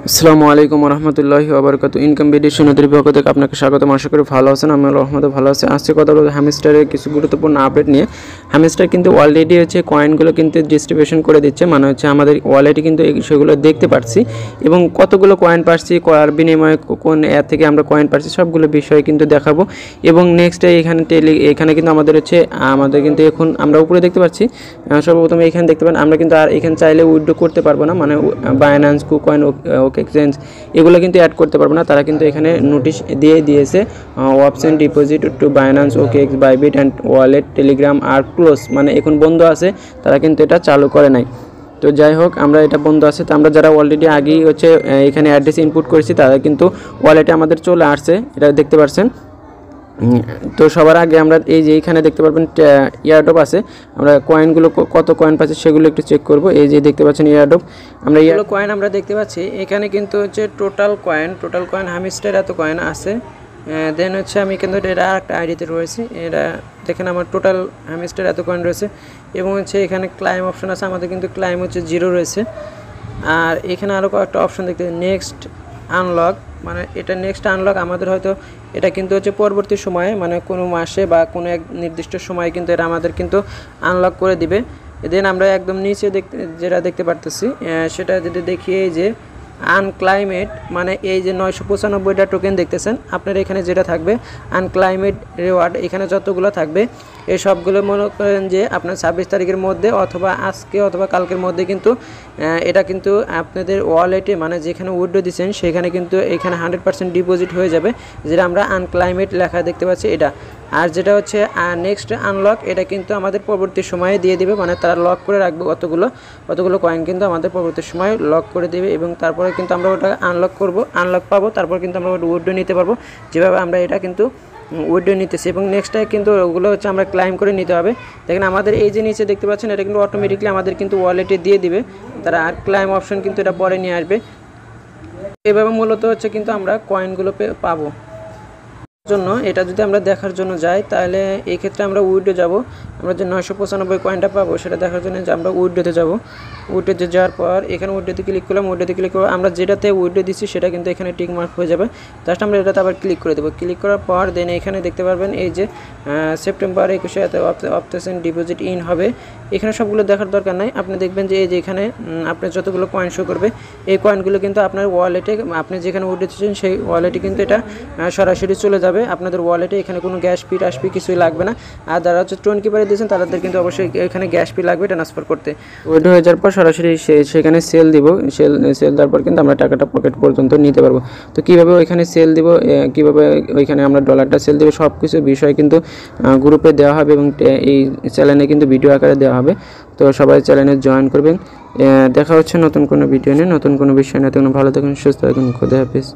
আসসালামু আলাইকুম রহমতুল্লাহি ওয়াবারাকাতু। ইনকাম ভিডিওর পক্ষ থেকে আপনাকে স্বাগতম। আশা করি ভালো আছেন। আমি রহমতে ভালো আছি। আজকে কথা বলবো হ্যামস্টারের কিছু গুরুত্বপূর্ণ আপডেট নিয়ে। হ্যামস্টার কিন্তু অলরেডি কয়েনগুলো কিন্তু ডিস্ট্রিবিউশন করে দিচ্ছে, মানে আমাদের ওয়ালেটে কিন্তু সেগুলো দেখতে পাচ্ছি এবং কতগুলো কয়েন পাচ্ছি, করার বিনিময়ে কোন অ্যাপ থেকে আমরা কয়েন পাচ্ছি সবগুলো বিষয় কিন্তু দেখাবো। এবং নেক্সট এখানে কিন্তু আমাদের কিন্তু এখন আমরা উপরে দেখতে পাচ্ছি। সর্বপ্রথম এখানে দেখতে পান আমরা কিন্তু আর এখানে চাইলে উইথড্র করতে পারবো না, মানে বাইন্যান্স, কুকয়েন, এক্সচেঞ্জ এগুলো কিন্তু অ্যাড করতে পারবো না। তারা কিন্তু এখানে নোটিশ দিয়েছে option deposit to Binance, OKX, Bybit and wallet, Telegram আর ক্লোজ, মানে এখন বন্ধ আছে, তারা কিন্তু এটা চালু করে নাই। তো যাই হোক, আমরা এটা বন্ধ আছে। তো আমরা যারা অলরেডি আগেই এখানে অ্যাড্রেস ইনপুট করেছি তারা কিন্তু ওয়ালেটে আমাদের চলে আসছে, এটা দেখতে পাচ্ছেন। তো সবার আগে আমরা এই যে এইখানে দেখতে পারবেন এয়ারড্রপ আছে, আমরা কয়েনগুলো কত কয়েন পাচ্ছি সেগুলো একটু চেক করব। এই যে দেখতে পাচ্ছেন এয়ারড্রপ, আমরা এগুলো কয়েন আমরা দেখতে পাচ্ছি। এখানে কিন্তু টোটাল কয়েন হ্যামস্টার এত কয়েন আছে। দেন আমি কিন্তু এটা একটা আইডিতে রয়েছে, এটা দেখেন আমার টোটাল হ্যামস্টার এত কয়েন রয়েছে। এবং এখানে ক্লাইম অপশন আছে, আমাদের কিন্তু ক্লাইম 0 রয়েছে। আর এখানে আরও কয়েকটা অপশন দেখতে, নেক্সট আনলক, মানে এটা নেক্সট আনলক আমাদের হয়তো এটা কিন্তু পরবর্তী সময়ে, মানে কোনো মাসে বা কোনো এক নির্দিষ্ট সময়ে কিন্তু এটা আমাদের কিন্তু আনলক করে দিবে। দেন আমরা একদম নিচে যেটা দেখতে পারতেছি সেটা যদি দেখি, এই যে আনক্লাইমেট, মানে এই যে 995টা টোকেন দেখতেছেন আপনার এখানে যেটা থাকবে আনক্লাইমেট রিওয়ার্ড, এখানে যতগুলো থাকবে এই সবগুলো মনে করেন যে আপনার 26 তারিখের মধ্যে অথবা আজকে অথবা কালকের মধ্যে কিন্তু এটা কিন্তু আপনাদের ওয়ালেটে, মানে যেখানে উইথড্র দিচ্ছেন সেখানে কিন্তু এখানে 100% ডিপোজিট হয়ে যাবে, যেটা আমরা আনক্লাইমেট লেখা দেখতে পাচ্ছি এটা। আর যেটা নেক্সট আনলক, এটা কিন্তু আমাদের পরবর্তী সময়ে দিয়ে দিবে, মানে তারা লক করে রাখবে কতগুলো কয়েন কিন্তু আমাদের পরবর্তী সময় লক করে দেবে। এবং তারপরে কিন্তু আমরা ওটা আনলক পাবো, তারপর কিন্তু আমরা ওটা উইথড্র নিতে পারবো, যেভাবে আমরা এটা কিন্তু উইথড্র নিতেছি। এবং নেক্সটটাই কিন্তু ওগুলো আমরা ক্লাইম করে নিতে হবে। দেখেন আমাদের এই যে নিচে দেখতে পাচ্ছেন, এটা কিন্তু অটোমেটিকলি আমাদের কিন্তু ওয়ালেটে দিয়ে দিবে তারা, আর ক্লাইম অপশন কিন্তু এটা পরে নিয়ে আসবে। এভাবে মূলত কিন্তু আমরা কয়েনগুলো পাবো। জন্য এটা যদি আমরা দেখার জন্য যাই, তাহলে এই ক্ষেত্রে আমরা উইথড্র যাব। আমরা যে 995 কয়েনটা পাবো সেটা দেখার জন্য যে আমরা উইথড্রতে যাব। উইথড্রতে যাওয়ার পর এখানে উইথড্রতে ক্লিক করলাম, উইথড্রতে ক্লিক করব, আমরা যেটাতে উইথড্র দিচ্ছি সেটা কিন্তু এখানে টিক মার্ক হয়ে যাবে। জাস্ট আমরা এটাতে আবার ক্লিক করে দেবো। ক্লিক করার পর দেন এখানে দেখতে পারবেন এই যে সেপ্টেম্বর 21 অপশন ডিপোজিট ইন হবে। এখানে সবগুলো দেখার দরকার নাই, আপনি দেখবেন যে এই যে এখানে আপনার যতগুলো কয়েন শো করবে এই কয়েনগুলো কিন্তু আপনার ওয়ালেটে, আপনি যেখানে উইথড্র দিচ্ছেন সেই ওয়ালেটে কিন্তু এটা সরাসরি চলে যাবে আপনাদের ওয়ালেটে। এখানে কোনো গ্যাস ফি টাস ফি কিছুই লাগবে না। আর যারা টোন কিপারে দিয়েছেন তাদের কিন্তু অবশ্যই এখানে গ্যাস ফি লাগবে ট্রান্সফার করতে। উইথড্র হয়ে যাওয়ার পর সরাসরি সেখানে সেল দিব, সেল দেওয়ার পর কিন্তু আমরা টাকাটা পকেট পর্যন্ত নিতে পারবো। তো কীভাবে ওইখানে সেল দিব, কীভাবে ওইখানে আমরা ডলারটা সেল দেবো, সব কিছু বিষয় কিন্তু গ্রুপে দেওয়া হবে এবং এই চ্যানেলে কিন্তু ভিডিও আকারে দেওয়া হবে। তো সবাই চ্যানেলে জয়েন করবেন। দেখা হচ্ছে নতুন কোনো ভিডিও নিয়ে, নতুন কোনো বিষয় নিয়ে। ভালো থাকুন, সুস্থ থাকুন, খোদা হাফেজ।